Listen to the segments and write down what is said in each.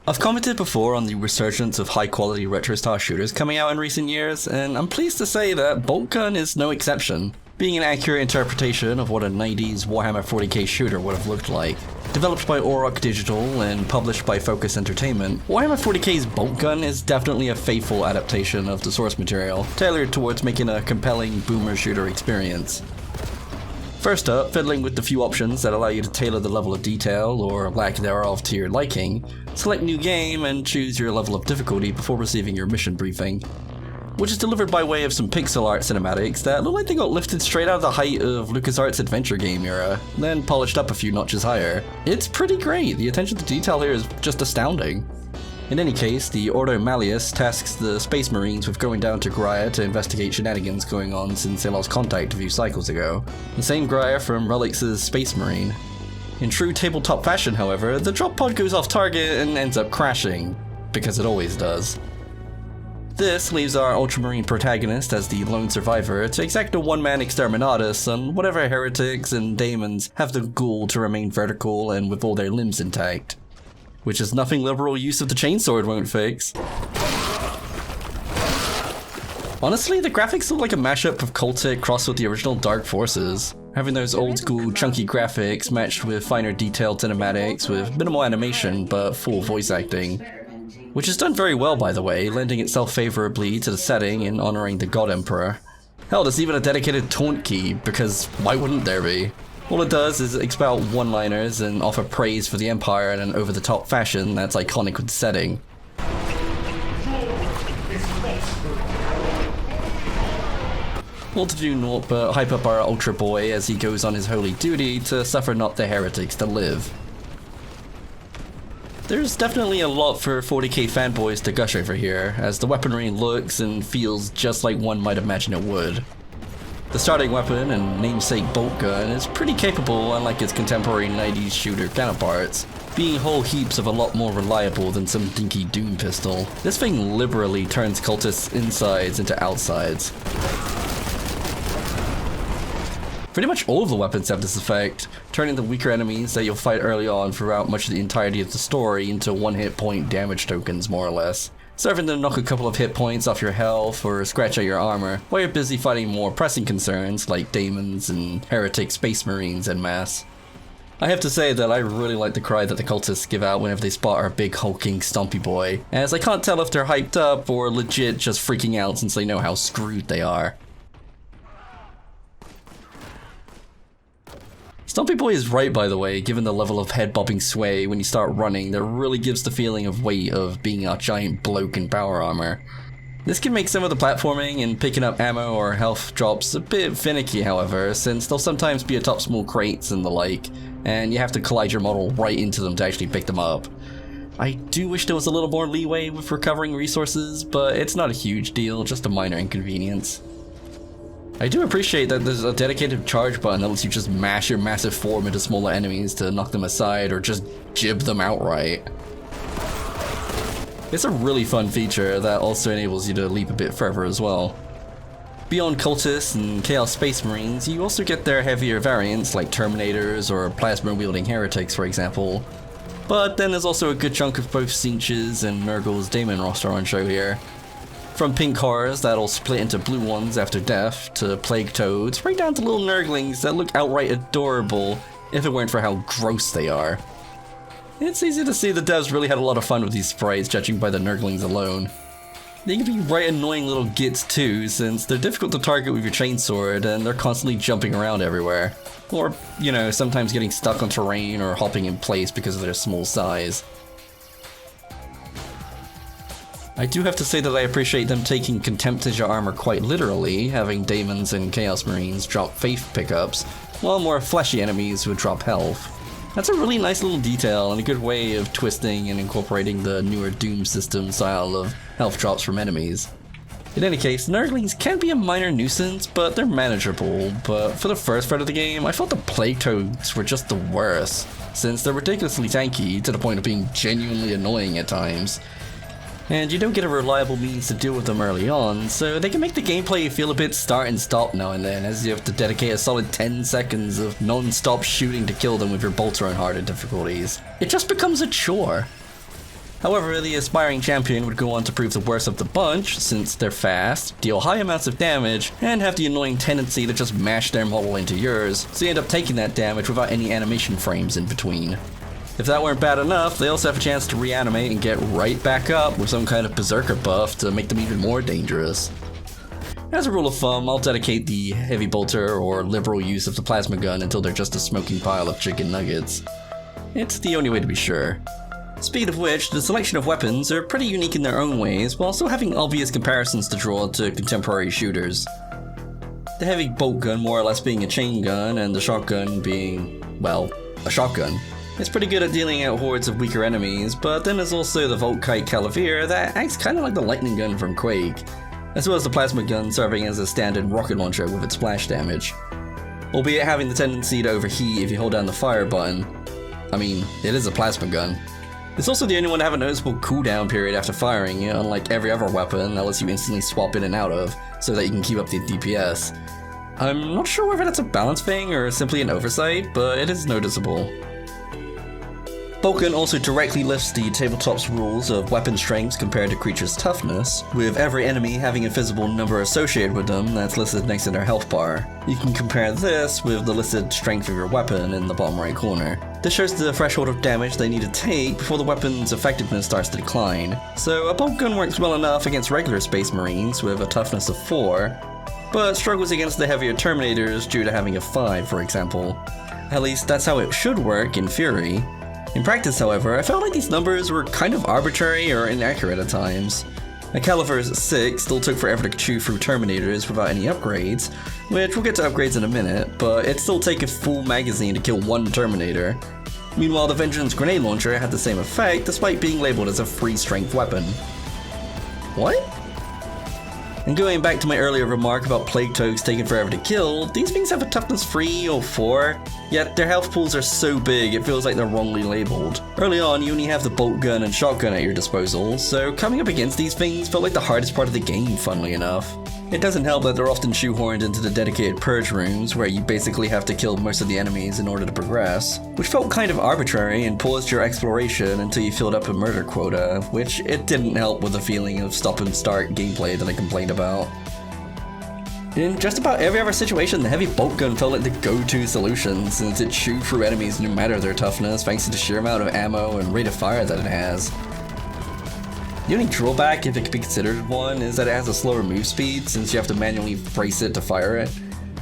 I've commented before on the resurgence of high-quality retro-style shooters coming out in recent years, and I'm pleased to say that Boltgun is no exception, being an accurate interpretation of what a 90s Warhammer 40k shooter would have looked like. Developed by Auroch Digital and published by Focus Entertainment, Warhammer 40k's Boltgun is definitely a faithful adaptation of the source material, tailored towards making a compelling boomer shooter experience. First up, fiddling with the few options that allow you to tailor the level of detail, or lack thereof, to your liking, select New Game and choose your level of difficulty before receiving your mission briefing, which is delivered by way of some pixel art cinematics that look like they got lifted straight out of the height of LucasArts' adventure game era, then polished up a few notches higher. It's pretty great, the attention to detail here is just astounding. In any case, the Ordo Malleus tasks the Space Marines with going down to Graia to investigate shenanigans going on since they lost contact a few cycles ago. The same Graia from Relics' Space Marine. In true tabletop fashion, however, the drop pod goes off target and ends up crashing, because it always does. This leaves our Ultramarine protagonist as the lone survivor to exact a one-man exterminatus on whatever heretics and daemons have the ghoul to remain vertical and with all their limbs intact. Which is nothing liberal use of the chainsword won't fix. Honestly, the graphics look like a mashup of Cultic crossed with the original Dark Forces, having those old school chunky graphics matched with finer detailed cinematics with minimal animation but full voice acting. Which is done very well, by the way, lending itself favorably to the setting in honoring the God Emperor. Hell, there's even a dedicated taunt key, because why wouldn't there be? All it does is expound one-liners and offer praise for the Empire in an over-the-top fashion that's iconic with the setting. All to do naught but hype up our Ultra Boy as he goes on his holy duty to suffer not the heretics to live. There's definitely a lot for 40k fanboys to gush over here, as the weaponry looks and feels just like one might imagine it would. The starting weapon and namesake Boltgun is pretty capable, unlike its contemporary 90s shooter counterparts, being whole heaps of a lot more reliable than some dinky Doom pistol. This thing liberally turns cultists' insides into outsides. Pretty much all of the weapons have this effect, turning the weaker enemies that you'll fight early on throughout much of the entirety of the story into one hit point damage tokens, more or less, serving to knock a couple of hit points off your health or scratch at your armor while you're busy fighting more pressing concerns like daemons and heretic space marines en masse. I have to say that I really like the cry that the cultists give out whenever they spot our big hulking stompy boy, as I can't tell if they're hyped up or legit just freaking out since they know how screwed they are. Stompy Boy is right, by the way, given the level of head-bobbing sway when you start running that really gives the feeling of weight of being a giant bloke in power armor. This can make some of the platforming and picking up ammo or health drops a bit finicky, however, since they'll sometimes be atop small crates and the like, and you have to collide your model right into them to actually pick them up. I do wish there was a little more leeway with recovering resources, but it's not a huge deal, just a minor inconvenience. I do appreciate that there's a dedicated charge button that lets you just mash your massive form into smaller enemies to knock them aside or just jib them outright. It's a really fun feature that also enables you to leap a bit further as well. Beyond cultists and Chaos Space Marines, you also get their heavier variants like Terminators or plasma-wielding heretics, for example. But then there's also a good chunk of both Tzeentch's and Nurgle's Daemon roster on show here. From pink horrors that'll split into blue ones after death, to plague toads, right down to little nurglings that look outright adorable if it weren't for how gross they are. It's easy to see the devs really had a lot of fun with these sprites, judging by the nurglings alone. They can be right annoying little gits too, since they're difficult to target with your chainsword and they're constantly jumping around everywhere. Or, you know, sometimes getting stuck on terrain or hopping in place because of their small size. I do have to say that I appreciate them taking contempt as your armor quite literally, having Daemons and Chaos Marines drop faith pickups, while more fleshy enemies would drop health. That's a really nice little detail and a good way of twisting and incorporating the newer Doom system style of health drops from enemies. In any case, Nurglings can be a minor nuisance, but they're manageable, but for the first part of the game, I felt the Plague Toads were just the worst, since they're ridiculously tanky to the point of being genuinely annoying at times. And you don't get a reliable means to deal with them early on, so they can make the gameplay feel a bit start and stop now and then, as you have to dedicate a solid 10 seconds of non-stop shooting to kill them with your bolter on harder difficulties. It just becomes a chore. However, the aspiring champion would go on to prove the worst of the bunch, since they're fast, deal high amounts of damage, and have the annoying tendency to just mash their model into yours, so you end up taking that damage without any animation frames in between. If that weren't bad enough, they also have a chance to reanimate and get right back up with some kind of berserker buff to make them even more dangerous. As a rule of thumb, I'll dedicate the heavy bolter or liberal use of the plasma gun until they're just a smoking pile of chicken nuggets. It's the only way to be sure. Speaking of which, the selection of weapons are pretty unique in their own ways, while still having obvious comparisons to draw to contemporary shooters. The heavy bolt gun more or less being a chain gun, and the shotgun being, well, a shotgun. It's pretty good at dealing out hordes of weaker enemies, but then there's also the Voltkite Calaveer that acts kinda like the lightning gun from Quake, as well as the plasma gun serving as a standard rocket launcher with its splash damage. Albeit having the tendency to overheat if you hold down the fire button. I mean, it is a plasma gun. It's also the only one to have a noticeable cooldown period after firing it, unlike every other weapon that lets you instantly swap in and out of, so that you can keep up the DPS. I'm not sure whether that's a balance thing or simply an oversight, but it is noticeable. Boltgun also directly lifts the tabletop's rules of weapon strengths compared to creatures' toughness, with every enemy having a visible number associated with them that's listed next to their health bar. You can compare this with the listed strength of your weapon in the bottom right corner. This shows the threshold of damage they need to take before the weapon's effectiveness starts to decline, so a boltgun works well enough against regular Space Marines with a toughness of 4, but struggles against the heavier Terminators due to having a 5, for example. At least that's how it should work in theory. In practice, however, I felt like these numbers were kind of arbitrary or inaccurate at times. A Calaveur's 6 still took forever to chew through Terminators without any upgrades, which we'll get to upgrades in a minute, but it'd still take a full magazine to kill one Terminator. Meanwhile, the Vengeance grenade launcher had the same effect despite being labeled as a free strength weapon. What? And going back to my earlier remark about Plague Toads taking forever to kill, these things have a toughness 3 or 4, yet their health pools are so big it feels like they're wrongly labeled. Early on, you only have the bolt gun and shotgun at your disposal, so coming up against these things felt like the hardest part of the game, funnily enough. It doesn't help that they're often shoehorned into the dedicated purge rooms, where you basically have to kill most of the enemies in order to progress, which felt kind of arbitrary and paused your exploration until you filled up a murder quota, which it didn't help with the feeling of stop and start gameplay that I complained about. In just about every other situation, the heavy bolt gun felt like the go-to solution, since it chewed through enemies no matter their toughness thanks to the sheer amount of ammo and rate of fire that it has. The only drawback, if it could be considered one, is that it has a slower move speed since you have to manually brace it to fire it.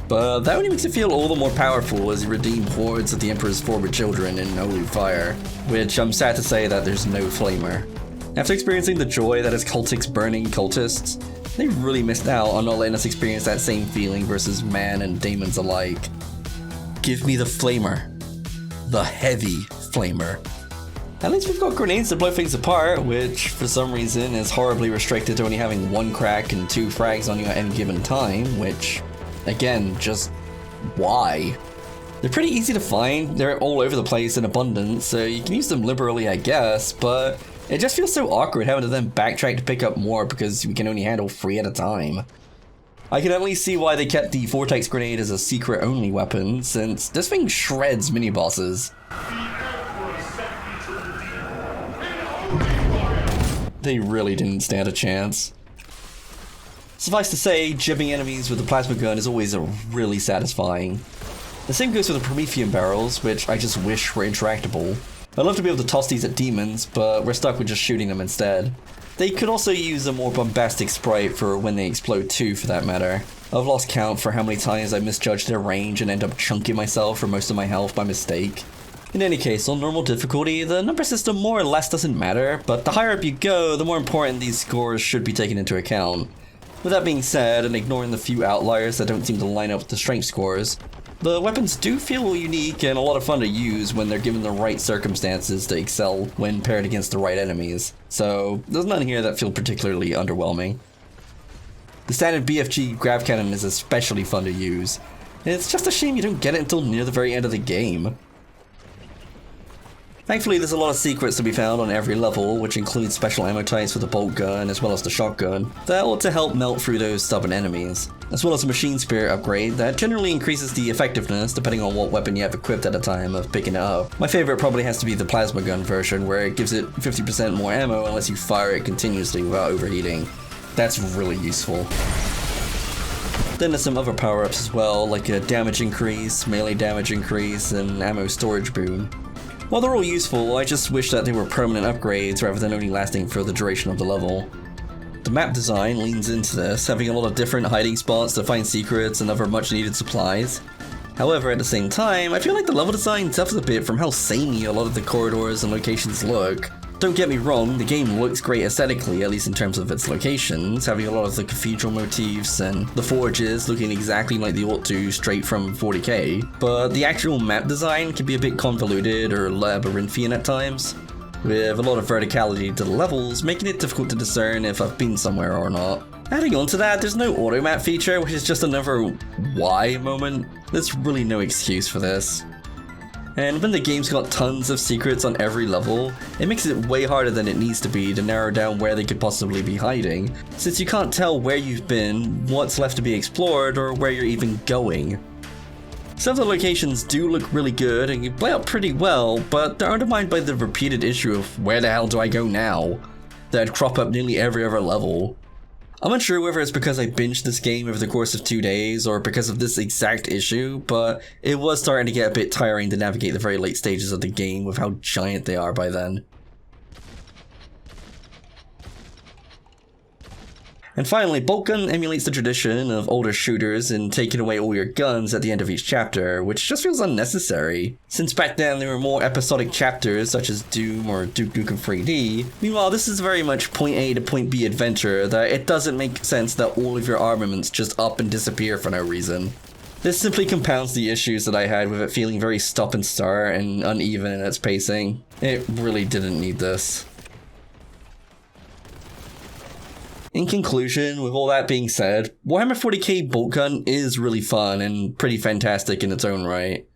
But that only makes it feel all the more powerful as you redeem hordes of the Emperor's forward children in Holy Fire, which I'm sad to say that there's no flamer. After experiencing the joy that is cultics burning cultists, they really missed out on not letting us experience that same feeling versus man and demons alike. Give me the flamer. The heavy flamer. At least we've got grenades to blow things apart, which for some reason is horribly restricted to only having 1 crack and 2 frags on you at any given time, which, again, just why? They're pretty easy to find, they're all over the place in abundance, so you can use them liberally I guess, but it just feels so awkward having to then backtrack to pick up more because we can only handle 3 at a time. I can at least see why they kept the Vortex grenade as a secret only weapon, since this thing shreds mini-bosses. They really didn't stand a chance. Suffice to say, jibbing enemies with the plasma gun is always really satisfying. The same goes with the Promethean barrels, which I just wish were interactable. I'd love to be able to toss these at demons, but we're stuck with just shooting them instead. They could also use a more bombastic sprite for when they explode too, for that matter. I've lost count for how many times I misjudged their range and end up chunking myself for most of my health by mistake. In any case, on normal difficulty, the number system more or less doesn't matter, but the higher up you go, the more important these scores should be taken into account. With that being said, and ignoring the few outliers that don't seem to line up with the strength scores, the weapons do feel unique and a lot of fun to use when they're given the right circumstances to excel when paired against the right enemies, so there's none here that feel particularly underwhelming. The standard BFG grav cannon is especially fun to use. It's just a shame you don't get it until near the very end of the game. Thankfully, there's a lot of secrets to be found on every level, which includes special ammo types for the bolt gun as well as the shotgun, that ought to help melt through those stubborn enemies. as well as a machine spirit upgrade that generally increases the effectiveness depending on what weapon you have equipped at the time of picking it up. My favorite probably has to be the plasma gun version, where it gives it 50% more ammo unless you fire it continuously without overheating. That's really useful. Then there's some other power-ups as well, like a damage increase, melee damage increase, and ammo storage boon. While they're all useful, I just wish that they were permanent upgrades rather than only lasting for the duration of the level. The map design leans into this, having a lot of different hiding spots to find secrets and other much needed supplies. However, at the same time, I feel like the level design suffers a bit from how samey a lot of the corridors and locations look. Don't get me wrong, the game looks great aesthetically, at least in terms of its locations, having a lot of the cathedral motifs and the forges looking exactly like they ought to straight from 40k, but the actual map design can be a bit convoluted or labyrinthian at times, with a lot of verticality to the levels, making it difficult to discern if I've been somewhere or not. Adding on to that, there's no auto map feature, which is just another why moment. There's really no excuse for this. And when the game's got tons of secrets on every level, it makes it way harder than it needs to be to narrow down where they could possibly be hiding, since you can't tell where you've been, what's left to be explored, or where you're even going. Some of the locations do look really good and you play out pretty well, but they're undermined by the repeated issue of where the hell do I go now that crop up nearly every other level. I'm unsure whether it's because I binged this game over the course of 2 days or because of this exact issue, but it was starting to get a bit tiring to navigate the very late stages of the game with how giant they are by then. And finally, Boltgun emulates the tradition of older shooters in taking away all your guns at the end of each chapter, which just feels unnecessary, since back then there were more episodic chapters such as Doom or Duke Nukem 3D. Meanwhile, this is very much point A to point B adventure that it doesn't make sense that all of your armaments just up and disappear for no reason. This simply compounds the issues that I had with it feeling very stop and start and uneven in its pacing. It really didn't need this. In conclusion, with all that being said, Warhammer 40k Boltgun is really fun and pretty fantastic in its own right.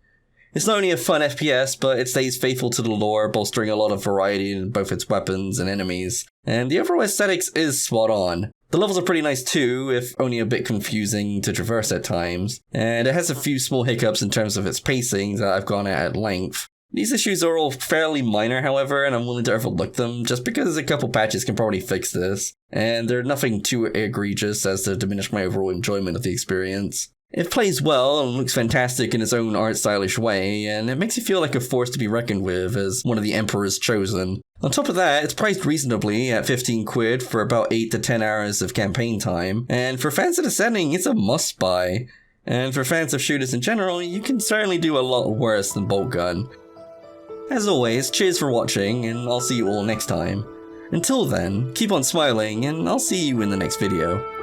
It's not only a fun FPS, but it stays faithful to the lore, bolstering a lot of variety in both its weapons and enemies, and the overall aesthetics is spot on. The levels are pretty nice too, if only a bit confusing to traverse at times, and it has a few small hiccups in terms of its pacing that I've gone at length. These issues are all fairly minor, however, and I'm willing to overlook them just because a couple patches can probably fix this, and they're nothing too egregious as to diminish my overall enjoyment of the experience. It plays well and looks fantastic in its own art-stylish way, and it makes you feel like a force to be reckoned with as one of the Emperor's chosen. On top of that, it's priced reasonably at 15 quid for about 8 to 10 hours of campaign time, and for fans of the setting, it's a must-buy. And for fans of shooters in general, you can certainly do a lot worse than Boltgun. As always, cheers for watching, and I'll see you all next time. Until then, keep on smiling, and I'll see you in the next video.